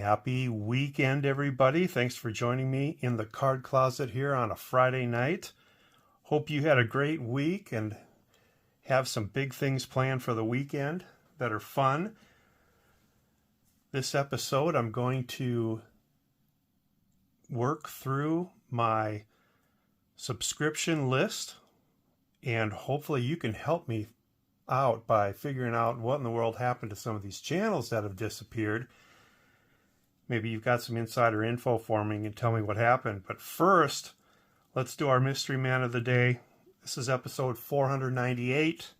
Happy weekend, everybody. Thanks for joining me in the card closet here on a Friday night. Hope you had a great week and have some big things planned for the weekend that are fun. This episode, I'm going to work through my subscription list, and hopefully you can help me out by figuring out what in the world happened to some of these channels that have disappeared. Maybe you've got some insider info for me and tell me what happened. But first, let's do our Mystery Man of the Day. This is episode 498.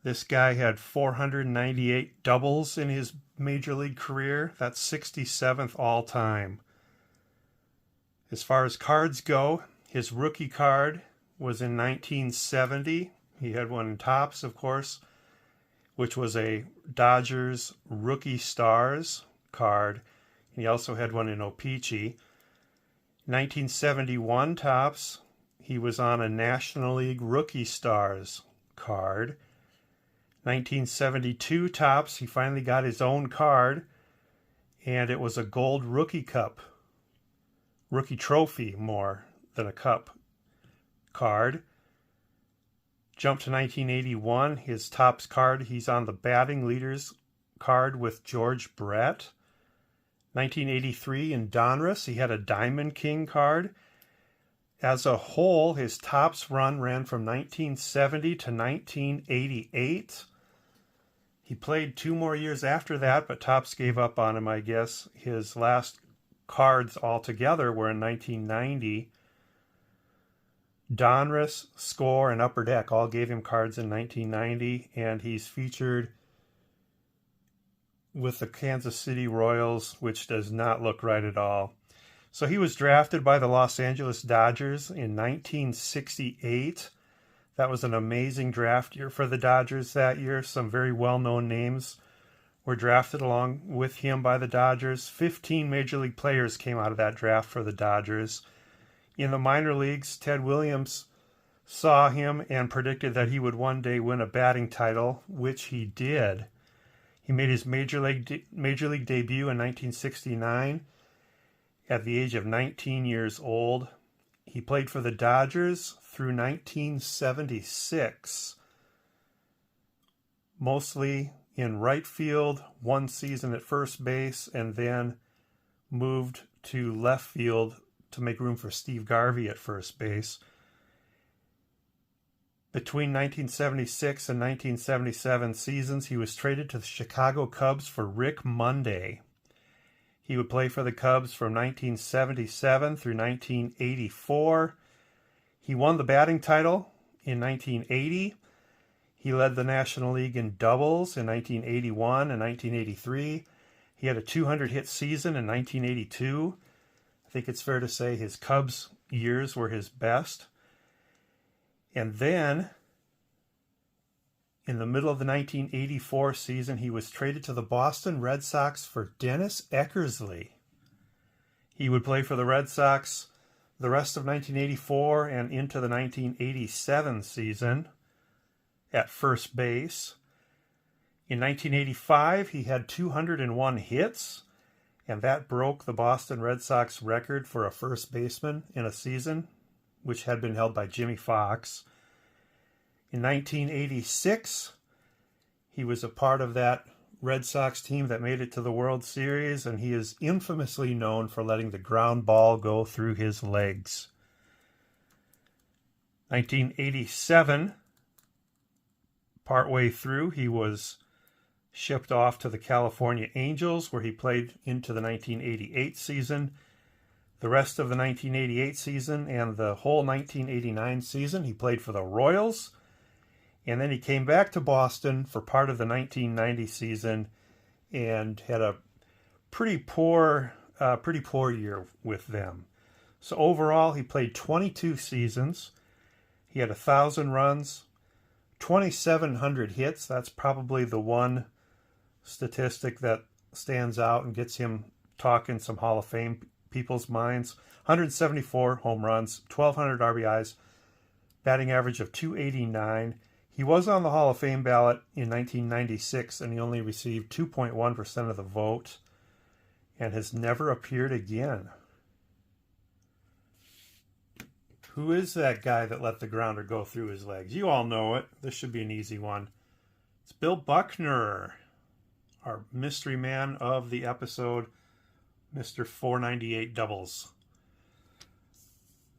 This guy had 498 doubles in his major league career. That's 67th all time. As far as cards go, his rookie card was in 1970. He had one in Topps, of course, which was a Dodgers Rookie Stars card. He also had one in O-Pee-Chee. 1971 Topps, he was on a National League Rookie Stars card. 1972 Topps, he finally got his own card, and it was a gold rookie cup. Rookie trophy more than a cup card. Jump to 1981, his Topps card, he's on the batting leaders card with George Brett. 1983 in Donruss, he had a Diamond King card. As a whole, his Topps run ran from 1970 to 1988. He played 2 more years after that, but Topps gave up on him, I guess. His last cards altogether were in 1990. Donruss, Score, and Upper Deck all gave him cards in 1990, and he's featured with the Kansas City Royals, which does not look right at all. So he was drafted by the Los Angeles Dodgers in 1968. That was an amazing draft year for the Dodgers that year. Some very well-known names were drafted along with him by the Dodgers. 15 Major League players came out of that draft for the Dodgers. In the minor leagues, Ted Williams saw him and predicted that he would one day win a batting title, which he did. He made his Major League debut in 1969 at the age of 19 years old. He played for the Dodgers through 1976, mostly in right field, 1 season at first base, and then moved to left field to make room for Steve Garvey at first base. Between 1976 and 1977 seasons, he was traded to the Chicago Cubs for Rick Monday. He would play for the Cubs from 1977 through 1984. He won the batting title in 1980. He led the National League in doubles in 1981 and 1983. He had a 200-hit season in 1982. I think it's fair to say his Cubs years were his best. And then, in the middle of the 1984 season, he was traded to the Boston Red Sox for Dennis Eckersley. He would play for the Red Sox the rest of 1984 and into the 1987 season at first base. In 1985, he had 201 hits, and that broke the Boston Red Sox record for a first baseman in a season, which had been held by Jimmy Fox. In 1986, he was a part of that Red Sox team that made it to the World Series, and he is infamously known for letting the ground ball go through his legs. 1987, partway through, he was shipped off to the California Angels, where he played into the 1988 season. The rest of the 1988 season and the whole 1989 season, he played for the Royals. And then he came back to Boston for part of the 1990 season and had a pretty poor year with them. So overall, he played 22 seasons. He had 1,000 runs, 2,700 hits. That's probably the one statistic that stands out and gets him talking some Hall of Fame people's minds. 174 home runs, 1,200 RBIs, batting average of .289. He was on the Hall of Fame ballot in 1996, and he only received 2.1% of the vote. and has never appeared again. Who is that guy that let the grounder go through his legs? You all know it. This should be an easy one. It's Bill Buckner, our mystery man of the episode, Mr. 498 Doubles.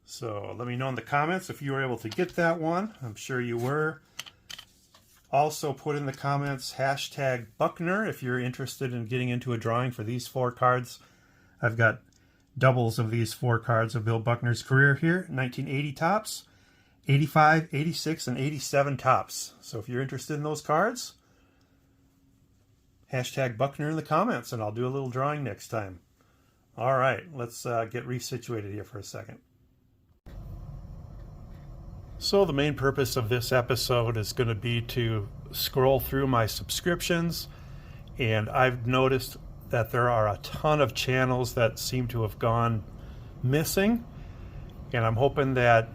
So let me know in the comments if you were able to get that one. I'm sure you were. Also put in the comments hashtag Buckner if you're interested in getting into a drawing for these 4 cards. I've got doubles of these 4 cards of Bill Buckner's career here. 1980 tops, 85, 86, and 87 tops. So if you're interested in those cards, hashtag Buckner in the comments, and I'll do a little drawing next time. All right, let's get resituated here for a second. So the main purpose of this episode is going to be to scroll through my subscriptions, and I've noticed that there are a ton of channels that seem to have gone missing, and I'm hoping that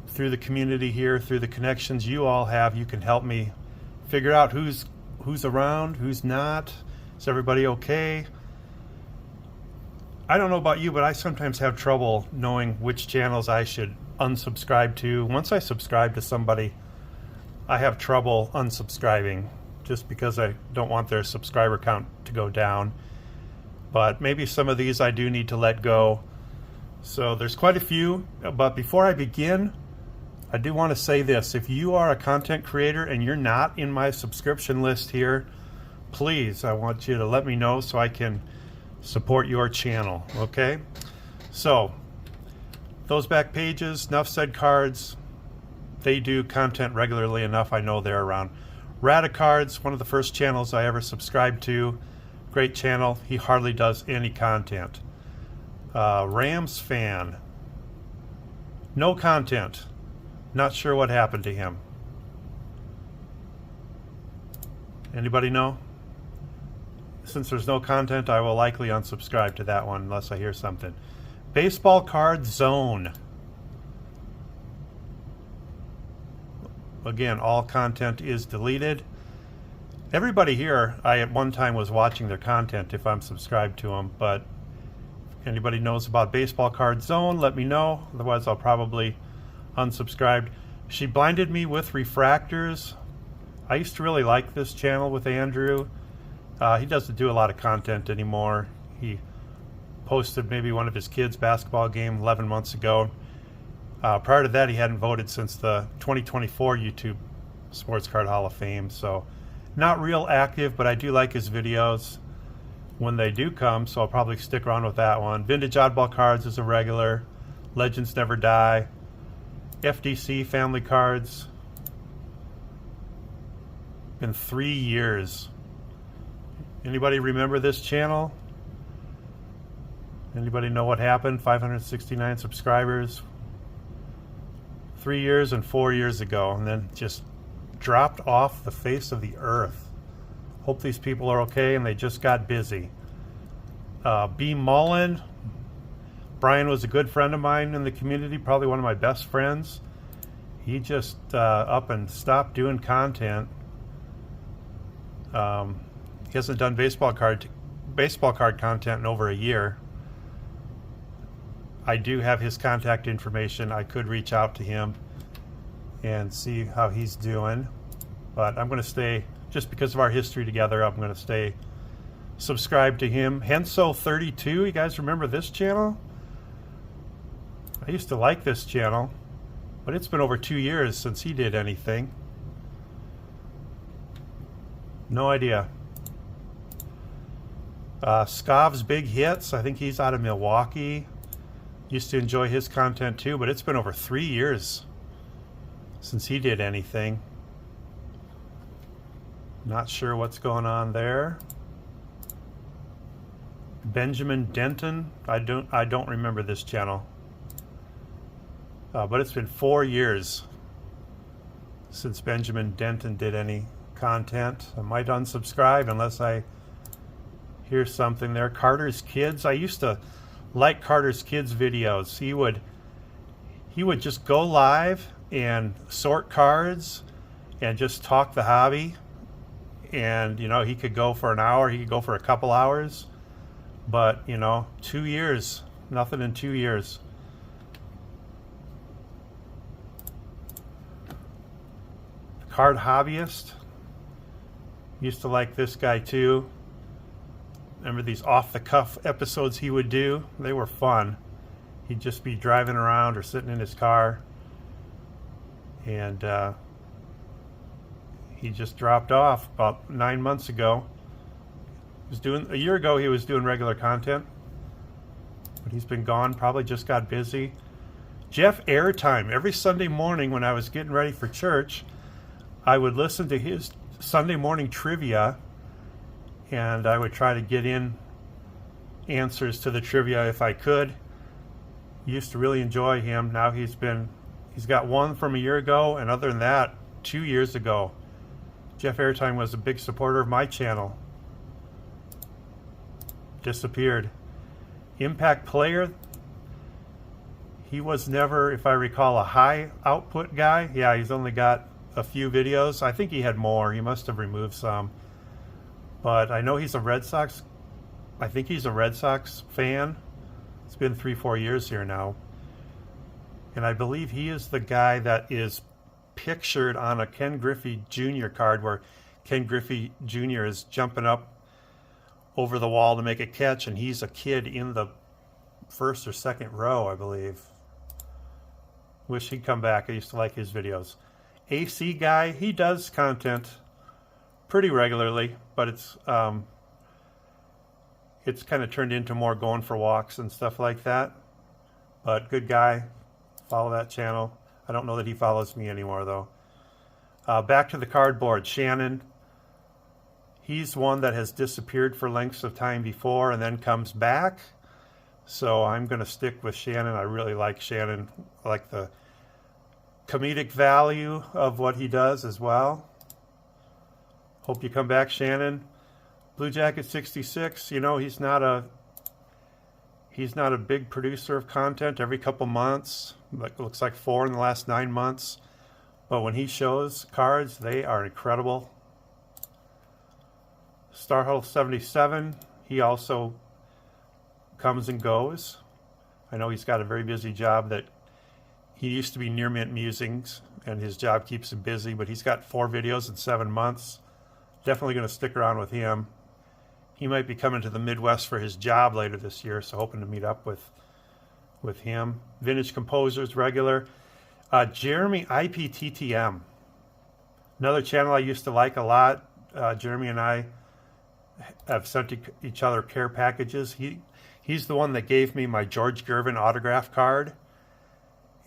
through the community here, through the connections you all have, you can help me figure out who's around, who's not. Is everybody okay? I don't know about you, but I sometimes have trouble knowing which channels I should unsubscribe to. Once I subscribe to somebody, I have trouble unsubscribing just because I don't want their subscriber count to go down. But maybe some of these I do need to let go. So there's quite a few, but before I begin, I do want to say this. If you are a content creator and you're not in my subscription list here, please, I want you to let me know so I can support your channel, okay? So those back pages, Nuff Said cards, they do content regularly enough. I know they're around. Radicards, one of the first channels I ever subscribed to. Great channel. He hardly does any content. Rams fan. No content. Not sure what happened to him. Anybody know? Since there's no content, I will likely unsubscribe to that one unless I hear something. Baseball Card Zone. Again, all content is deleted. Everybody here, I at one time was watching their content if I'm subscribed to them, but if anybody knows about Baseball Card Zone, let me know. Otherwise, I'll probably unsubscribe. She Blinded Me with Refractors. I used to really like this channel with Andrew. He doesn't do a lot of content anymore. He posted maybe one of his kids' basketball game 11 months ago. Prior to that, he hadn't voted since the 2024 YouTube Sports Card Hall of Fame. So not real active, but I do like his videos when they do come, so I'll probably stick around with that one. Vintage Oddball Cards is a regular. Legends Never Die. FDC Family Cards. Been 3 years. Anybody remember this channel? Anybody know what happened? 569 subscribers. 3 years and 4 years ago, and then just dropped off the face of the earth. Hope these people are okay, and they just got busy. B. Mullen. Brian was a good friend of mine in the community, probably one of my best friends. He just up and stopped doing content. He hasn't done baseball card content in over a year. I do have his contact information. I could reach out to him and see how he's doing. But I'm going to stay, just because of our history together, I'm going to stay subscribed to him. Henso32, you guys remember this channel? I used to like this channel, but it's been over 2 years since he did anything. No idea. Scov's Big Hits, I think he's out of Milwaukee. Used to enjoy his content too, but it's been over 3 years since he did anything. Not sure what's going on there. Benjamin Denton, I don't remember this channel. But it's been 4 years since Benjamin Denton did any content. I might unsubscribe unless I hear something there. Carter's Kids, I used to like Carter's Kids videos. He would just go live and sort cards and just talk the hobby. And you know, he could go for an hour, he could go for a couple hours. But, you know, 2 years, nothing in 2 years. Card Hobbyist. Used to like this guy too. Remember these off-the-cuff episodes he would do? They were fun. He'd just be driving around or sitting in his car. And he just dropped off about 9 months ago. A year ago he was doing regular content. But he's been gone, probably just got busy. Jeff Airtime. Every Sunday morning when I was getting ready for church, I would listen to his Sunday morning trivia, and I would try to get in answers to the trivia if I could. Used to really enjoy him. Now he's got one from a year ago, and other than that, 2 years ago. Jeff Airtime was a big supporter of my channel. Disappeared. Impact Player. He was never, if I recall, a high output guy. Yeah, he's only got a few videos. I think he had more. He must have removed some. But I know he's a Red Sox. I think he's a Red Sox fan. It's been 3-4 years here now. And I believe he is the guy that is pictured on a Ken Griffey Jr. card where Ken Griffey Jr. is jumping up over the wall to make a catch, and he's a kid in the first or second row, I believe. Wish he'd come back. I used to like his videos. AC Guy, he does content pretty regularly, but it's kind of turned into more going for walks and stuff like that. But good guy. Follow that channel. I don't know that he follows me anymore, though. Back to the cardboard. Shannon. He's one that has disappeared for lengths of time before and then comes back. So I'm going to stick with Shannon. I really like Shannon. I like the comedic value of what he does as well. Hope you come back, Shannon. Blue Jacket 66, you know, he's not a big producer of content. Every couple months, like looks like 4 in the last 9 months. But when he shows cards, they are incredible. Starhuddle 77, he also comes and goes. I know he's got a very busy job. That he used to be Near Mint Musings, and his job keeps him busy, but he's got 4 videos in 7 months. Definitely going to stick around with him. He might be coming to the Midwest for his job later this year, so hoping to meet up with him. Vintage Composers, regular. Jeremy IPTTM. Another channel I used to like a lot. Jeremy and I have sent each other care packages. He's the one that gave me my George Gervin autograph card.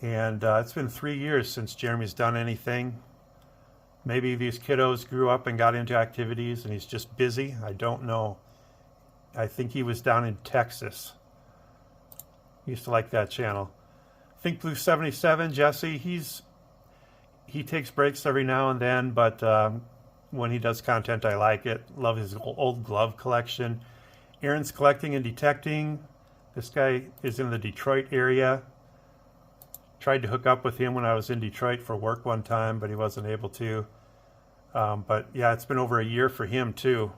And it's been 3 years since Jeremy's done anything. Maybe these kiddos grew up and got into activities and he's just busy. I don't know. I think he was down in Texas. Used to like that channel. Think Blue 77, Jesse, he takes breaks every now and then, but when he does content, I like it. Love his old glove collection. Aaron's Collecting and Detecting. This guy is in the Detroit area. Tried to hook up with him when I was in Detroit for work one time, but he wasn't able to. But yeah, it's been over a year for him too,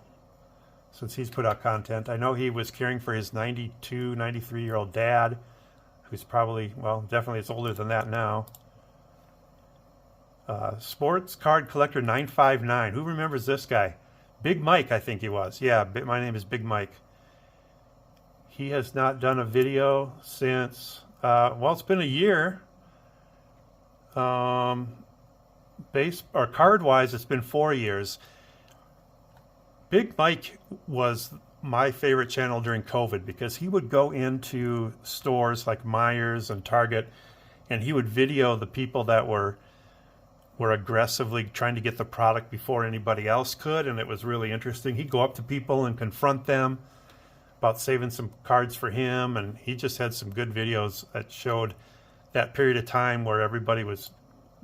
since he's put out content. I know he was caring for his 92, 93-year-old dad, who's probably, well, definitely it's older than that now. Sports Card Collector 959. Who remembers this guy? Big Mike, I think he was. Yeah, my name is Big Mike. He has not done a video since, well, it's been a year. Card-wise, it's been 4 years. Big Mike was my favorite channel during COVID because he would go into stores like Myers and Target, and he would video the people that were aggressively trying to get the product before anybody else could, and it was really interesting. He'd go up to people and confront them about saving some cards for him, and he just had some good videos that showed that period of time where everybody was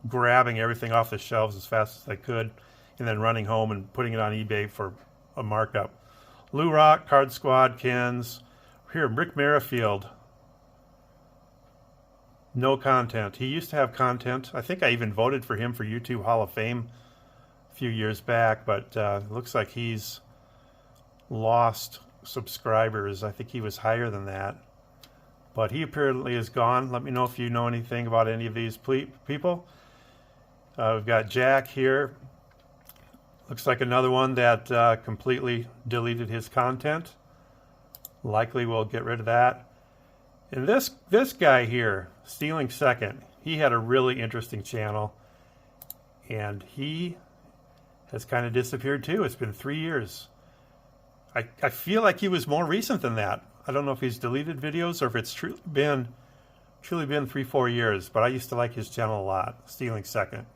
grabbing everything off the shelves as fast as they could and then running home and putting it on eBay for a markup. Lou Rock, Card Squad, Ken's. Here, Rick Merrifield. No content. He used to have content. I think I even voted for him for YouTube Hall of Fame a few years back, but looks like he's lost subscribers. I think he was higher than that. But he apparently is gone. Let me know if you know anything about any of these people. We've got Jack here. Looks like another one that completely deleted his content. Likely we'll get rid of that. And this guy here, Stealing Second, he had a really interesting channel. And he has kind of disappeared too. It's been 3 years. I feel like he was more recent than that. I don't know if he's deleted videos or if it's truly been 3-4 years, but I used to like his channel a lot. Stealing Second.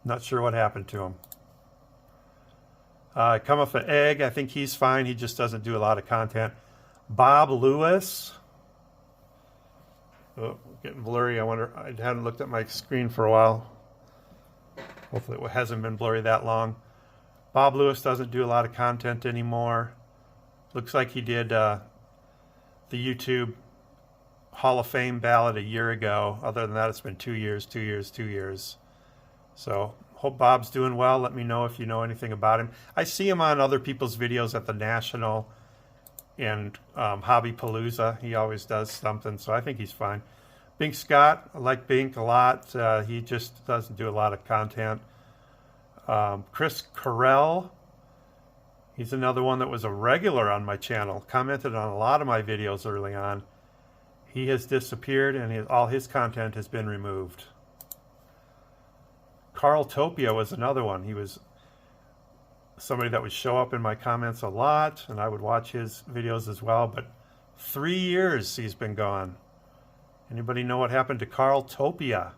Not sure what happened to him. Come off an egg. I think he's fine. He just doesn't do a lot of content. Bob Lewis. Oh, getting blurry. I wonder. I hadn't looked at my screen for a while. Hopefully it hasn't been blurry that long. Bob Lewis doesn't do a lot of content anymore. Looks like he did the YouTube Hall of Fame ballot a year ago. Other than that, it's been 2 years, 2 years, 2 years. So hope Bob's doing well. Let me know if you know anything about him. I see him on other people's videos at the National and Hobby Palooza. He always does something, so I think he's fine. Bink Scott, I like Bink a lot. He just doesn't do a lot of content. Chris Carell, he's another one that was a regular on my channel, commented on a lot of my videos early on. He has disappeared and all his content has been removed. Carl Topia was another one. He was somebody that would show up in my comments a lot, and I would watch his videos as well, but 3 years he's been gone. Anybody know what happened to Carl Topia?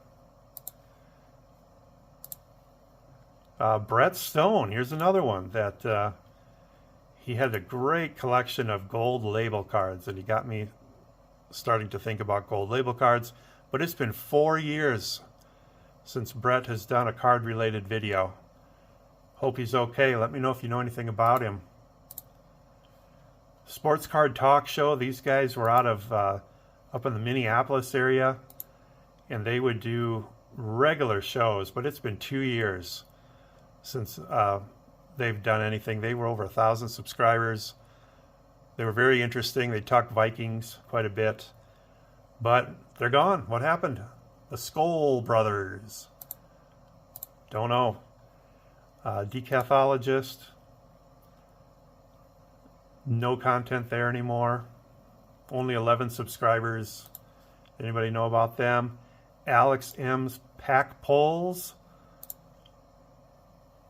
Brett Stone, here's another one that he had a great collection of gold label cards, and he got me starting to think about gold label cards, but it's been 4 years since Brett has done a card-related video. Hope he's okay. Let me know if you know anything about him. Sports Card Talk Show, these guys were out of up in the Minneapolis area, and they would do regular shows, but it's been 2 years since they've done anything. They were over 1,000 subscribers. They were very interesting. They talked Vikings quite a bit, but they're gone. What happened? The Skoll brothers. Don't know. Decathologist. No content there anymore. Only 11 subscribers. Anybody know about them? Alex M's Pack Polls.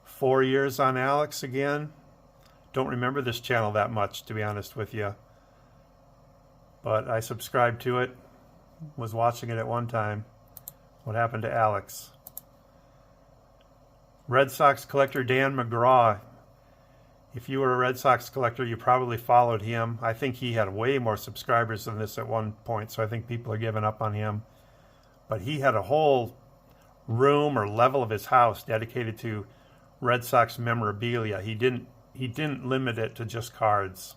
4 years on Alex again. Don't remember this channel that much, to be honest with you. But I subscribed to it. Was watching it at one time. What happened to Alex? Red Sox collector Dan McGraw. If you were a Red Sox collector, you probably followed him. I think he had way more subscribers than this at one point, so I think people are giving up on him. But he had a whole room or level of his house dedicated to Red Sox memorabilia. He didn't limit it to just cards.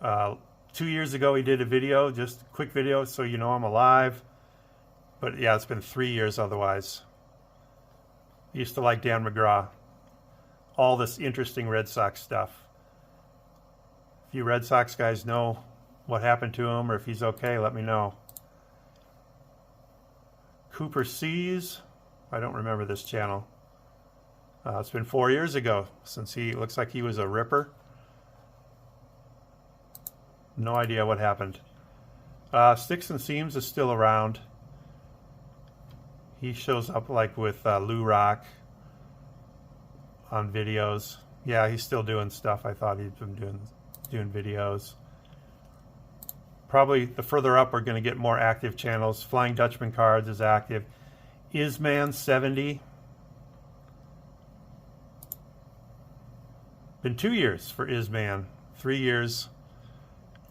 2 years ago, he did a video, just a quick video, so you know I'm alive. But yeah, it's been 3 years otherwise. I used to like Dan McGraw. All this interesting Red Sox stuff. If you Red Sox guys know what happened to him or if he's okay, let me know. Cooper Seas. I don't remember this channel. It's been 4 years ago since he looks like he was a ripper. No idea what happened. Sticks and Seams is still around. He shows up like with Lou Rock on videos. Yeah, he's still doing stuff. I thought he'd been doing videos. Probably the further up we're going to get more active channels. Flying Dutchman Cards is active. Isman70. Been 2 years for Isman. 3 years.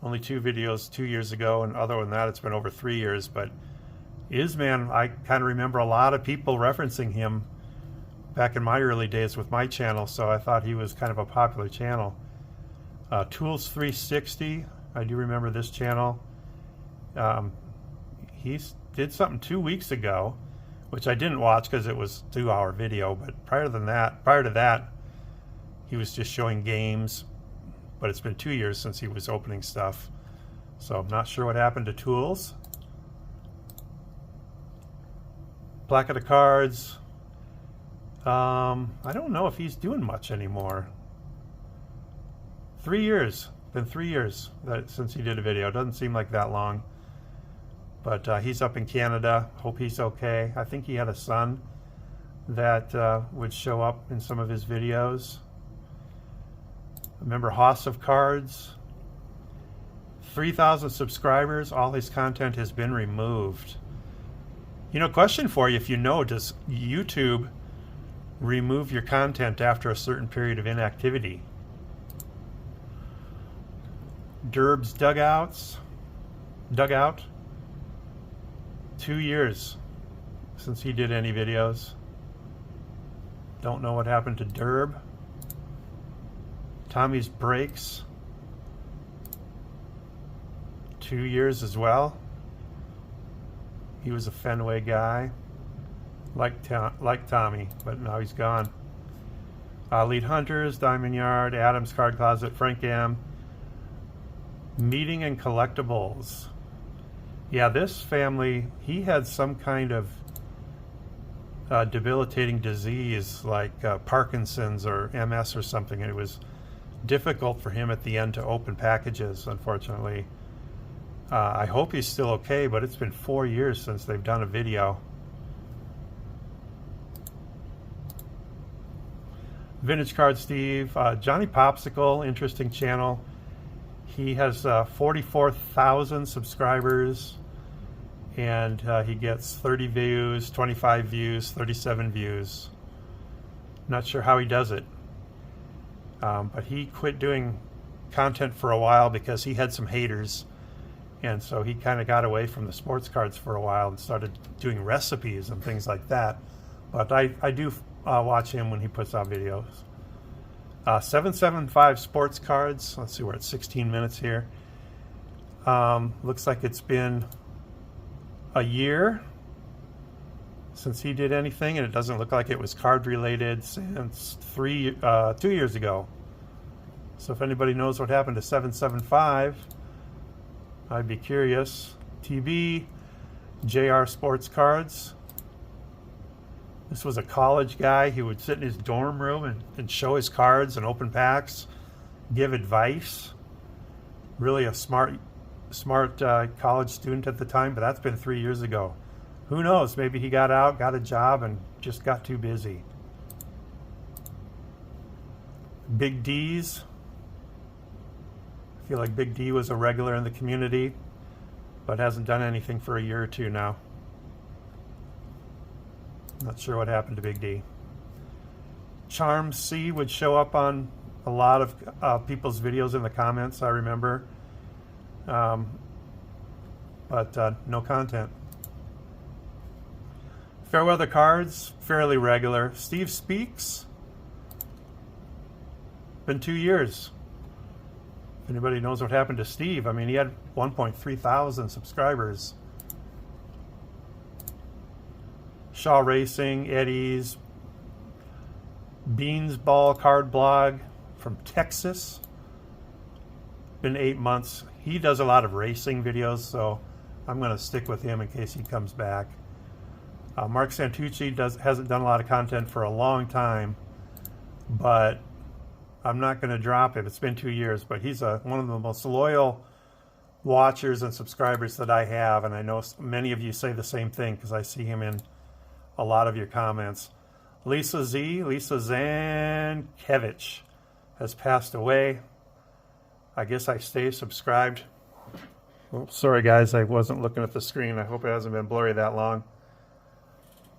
Only 2 videos 2 years ago, and other than that, it's been over 3 years. But Isman, I kind of remember a lot of people referencing him back in my early days with my channel, so I thought he was kind of a popular channel. Tools 360, I do remember this channel. He did something 2 weeks ago, which I didn't watch because it was a 2-hour video. But prior to that, he was just showing games, but it's been 2 years since he was opening stuff. So I'm not sure what happened to Tools. Placket of Cards. I don't know if he's doing much anymore. 3 years. Been 3 years since he did a video. Doesn't seem like that long. But he's up in Canada. Hope he's okay. I think he had a son that would show up in some of his videos. Remember Hoss of Cards? 3,000 subscribers. All his content has been removed. You know, question for you, if you know, does YouTube remove your content after a certain period of inactivity? Derb's Dugout. 2 years since he did any videos. Don't know what happened to Derb. Tommy's Breaks. 2 years as well. He was a Fenway guy. Like Tommy, but now he's gone. Lead Hunters, Diamond Yard, Adams Card Closet, Frank M. Meeting and Collectibles. Yeah, this family, he had some kind of debilitating disease like Parkinson's or MS or something, and it was difficult for him at the end to open packages, unfortunately. I hope he's still okay, but it's been 4 years since they've done a video. Vintage Card Steve, Johnny Popsicle, interesting channel. He has 44,000 subscribers, and he gets 30 views, 25 views, 37 views. Not sure how he does it, but he quit doing content for a while because he had some haters, and so he kind of got away from the sports cards for a while and started doing recipes and things like that. But I do watch him when he puts out videos. 775 Sports Cards. Let's see, we're at 16 minutes here. Looks like it's been a year since he did anything, and it doesn't look like it was card related since 2 years ago. So if anybody knows what happened to 775, I'd be curious. TB, JR Sports Cards. This was a college guy. He would sit in his dorm room and show his cards and open packs, give advice. Really a smart college student at the time, but that's been 3 years ago. Who knows? Maybe he got out, got a job, and just got too busy. Big D's. I feel like Big D was a regular in the community, but hasn't done anything for a year or two now. Not sure what happened to Big D. Charm C would show up on a lot of people's videos in the comments, I remember. But no content. Fairweather Cards, fairly regular. Steve Speaks. Been 2 years. If anybody knows what happened to Steve, I mean, he had 1.3 thousand subscribers. Shaw Racing, Eddie's, Beans Ball Card Blog from Texas. Been 8 months. He does a lot of racing videos, so I'm going to stick with him in case he comes back. Mark Santucci hasn't done a lot of content for a long time, but I'm not going to drop him. It's been 2 years, but he's one of the most loyal watchers and subscribers that I have, and I know many of you say the same thing because I see him in a lot of your comments. Lisa Zankevich has passed away. I guess I stay subscribed. Oops, sorry guys, I wasn't looking at the screen. I hope it hasn't been blurry that long.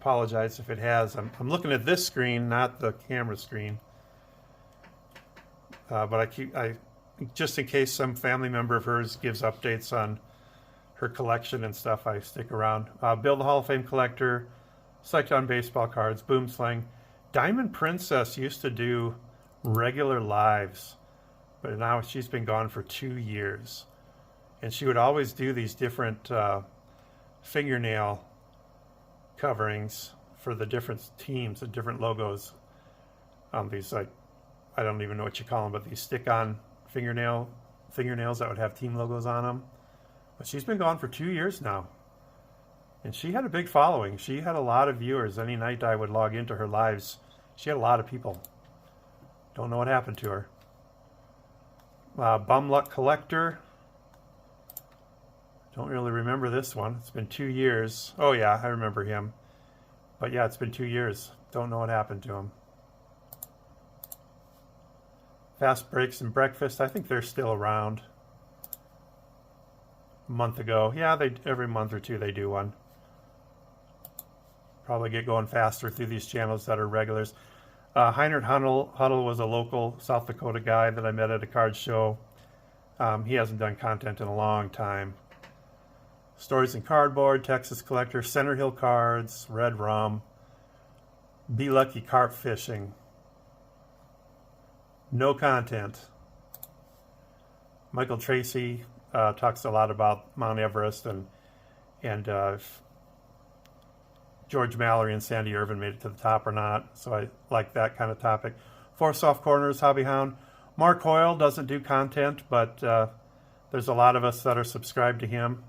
Apologize if it has. I'm looking at this screen, not the camera screen. But I just in case some family member of hers gives updates on her collection and stuff, I stick around. Bill the Hall of Fame Collector, Psyched on Baseball Cards, Boomslang. Diamond Princess used to do regular lives, but now she's been gone for 2 years. And she would always do these different fingernail coverings for the different teams, the different logos on these like I don't even know what you call them, but these stick-on fingernails that would have team logos on them. But she's been gone for 2 years now. And she had a big following. She had a lot of viewers. Any night I would log into her lives, she had a lot of people. Don't know what happened to her. Bum Luck Collector. Don't really remember this one. It's been 2 years. Oh yeah, I remember him. But yeah, it's been 2 years. Don't know what happened to him. Fast Breaks and Breakfast. I think they're still around. A month ago. Yeah, every month or two they do one. Probably get going faster through these channels that are regulars. Heinert Huddle was a local South Dakota guy that I met at a card show. He hasn't done content in a long time. Stories in Cardboard, Texas Collector, Center Hill Cards, Red Rum, Be Lucky Carp Fishing. No content. Michael Tracy talks a lot about Mount Everest and George Mallory and Sandy Irvin made it to the top or not. So I like that kind of topic. Four Soft Corners, Hobby Hound. Mark Hoyle doesn't do content, but there's a lot of us that are subscribed to him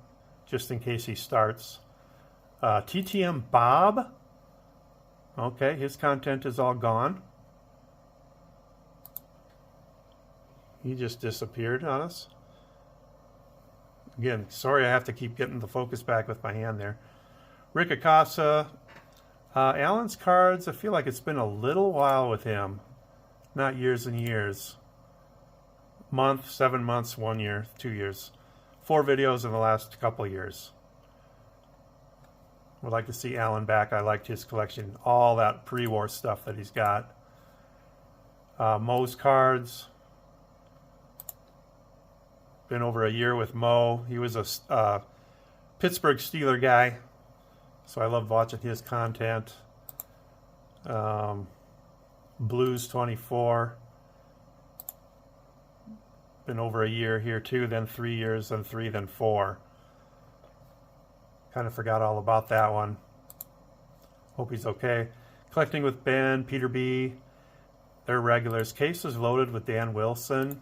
just in case he starts. TTM Bob. Okay, his content is all gone. He just disappeared on us. Again, sorry I have to keep getting the focus back with my hand there. Rick Acasa. Alan's Cards, I feel like it's been a little while with him. Not years and years. Month, 7 months, 1 year, 2 years. 4 videos in the last couple of years. Would like to see Alan back. I liked his collection. All that pre-war stuff that he's got. Mo's Cards. Been over a year with Mo. He was a Pittsburgh Steeler guy, so I loved watching his content. Blues 24. Been over a year here too, then 3 years, then 3, then 4. Kind of forgot all about that one. Hope he's okay. Collecting with Ben, Peter B. They're regulars. Cases loaded with Dan Wilson.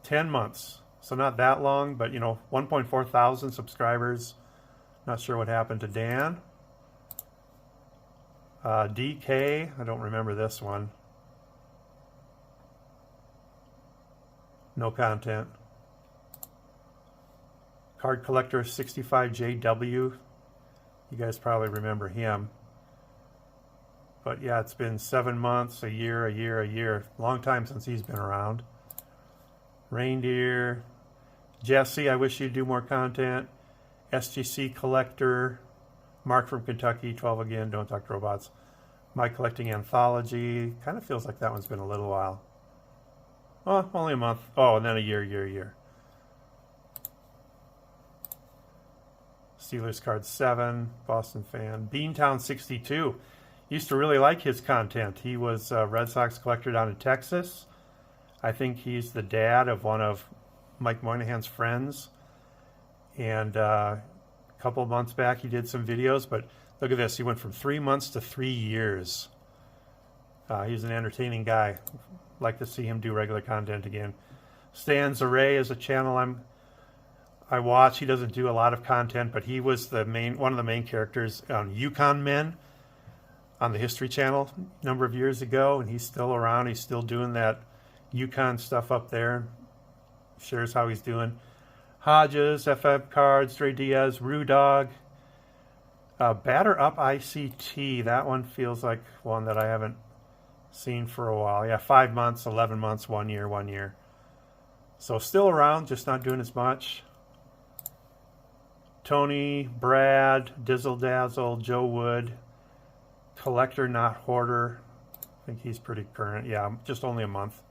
10 months. So not that long, but 1.4 thousand subscribers. Not sure what happened to Dan. DK, I don't remember this one. No content. Card Collector 65JW. You guys probably remember him. But yeah, it's been 7 months, a year. Long time since he's been around. Reindeer. Jesse, I wish you'd do more content. SGC Collector. Mark from Kentucky, 12 again, Don't Talk to Robots. My Collecting Anthology. Kind of feels like that one's been a little while. Oh, only a month. Oh, and then a year. Steelers Card 7, Boston fan. Beantown 62. Used to really like his content. He was a Red Sox collector down in Texas. I think he's the dad of one of Mike Moynihan's friends. And a couple of months back he did some videos, but look at this. He went from 3 months to 3 years. He's an entertaining guy. Like to see him do regular content again. Stan Zaray is a channel I watch. He doesn't do a lot of content, but he was one of the main characters on Yukon Men on the History Channel a number of years ago, and he's still around. He's still doing that Yukon stuff up there. Shares how he's doing. Hodges, FF Cards, Dre Diaz, Rue Dog. Batter Up ICT. That one feels like one that I haven't seen for a while. Yeah, 5 months, 11 months, 1 year. So still around, just not doing as much. Tony, Brad, Dizzle Dazzle, Joe Wood, Collector Not Hoarder. I think he's pretty current. Yeah, just only a month.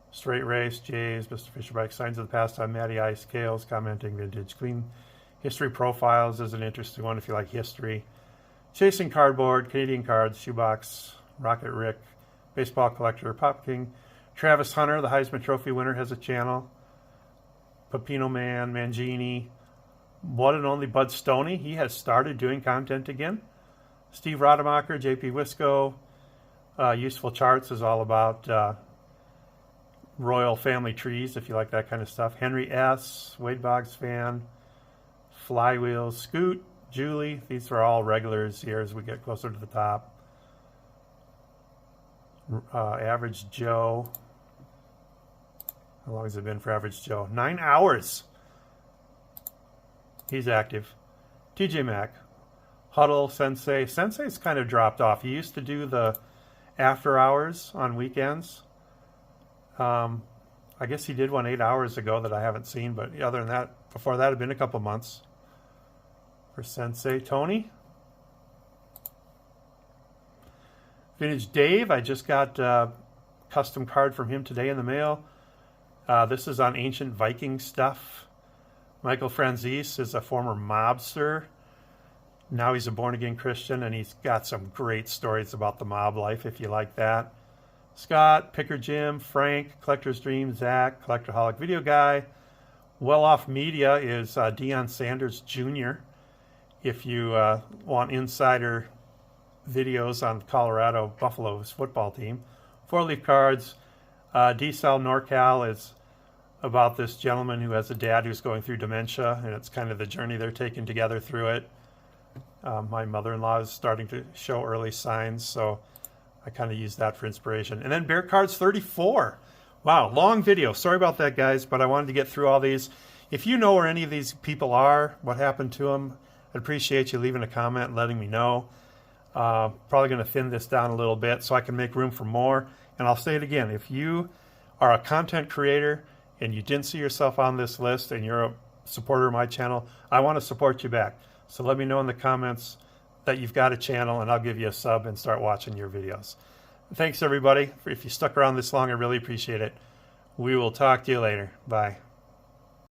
Straight Race, Jays, Mr. Fisherbike, Signs of the Pastime, Matty Ice, Kales, Commenting Vintage, Clean History Profiles is an interesting one if you like history. Chasing Cardboard, Canadian Cards, Shoebox, Rocket Rick, Baseball Collector, Pop King, Travis Hunter, the Heisman Trophy winner, has a channel. Pepino Man, Mangini, one and only Bud Stoney. He has started doing content again. Steve Rademacher, JP Wisco. Useful Charts is all about royal family trees, if you like that kind of stuff. Henry S., Wade Boggs fan, Flywheels, Scoot, Julie. These are all regulars here as we get closer to the top. Average Joe. How long has it been for Average Joe? 9 hours. He's active. TJ Mack. Huddle, Sensei. Sensei's kind of dropped off. He used to do the after hours on weekends. I guess he did one 8 hours ago that I haven't seen, but other than that, before that, it'd been a couple months for Sensei. Tony. Vintage Dave. I just got a custom card from him today in the mail. This is on ancient Viking stuff. Michael Franzese is a former mobster. Now he's a born-again Christian, and he's got some great stories about the mob life, if you like that. Scott, Picker Jim, Frank, Collector's Dream, Zach, Collectorholic Video Guy. Well Off Media is Deion Sanders Jr. If you want insider videos on Colorado Buffalo's football team. Four Leaf Cards. D-Cell NorCal is about this gentleman who has a dad who's going through dementia, and it's kind of the journey they're taking together through it. My mother-in-law is starting to show early signs, so I kind of use that for inspiration. And then Bear Cards 34. Wow, long video. Sorry about that, guys, but I wanted to get through all these. If you know where any of these people are, what happened to them, I'd appreciate you leaving a comment and letting me know. Probably going to thin this down a little bit so I can make room for more. And I'll say it again. If you are a content creator and you didn't see yourself on this list and you're a supporter of my channel, I want to support you back. So let me know in the comments that you've got a channel, and I'll give you a sub and start watching your videos. Thanks, everybody. If you stuck around this long, I really appreciate it. We will talk to you later. Bye.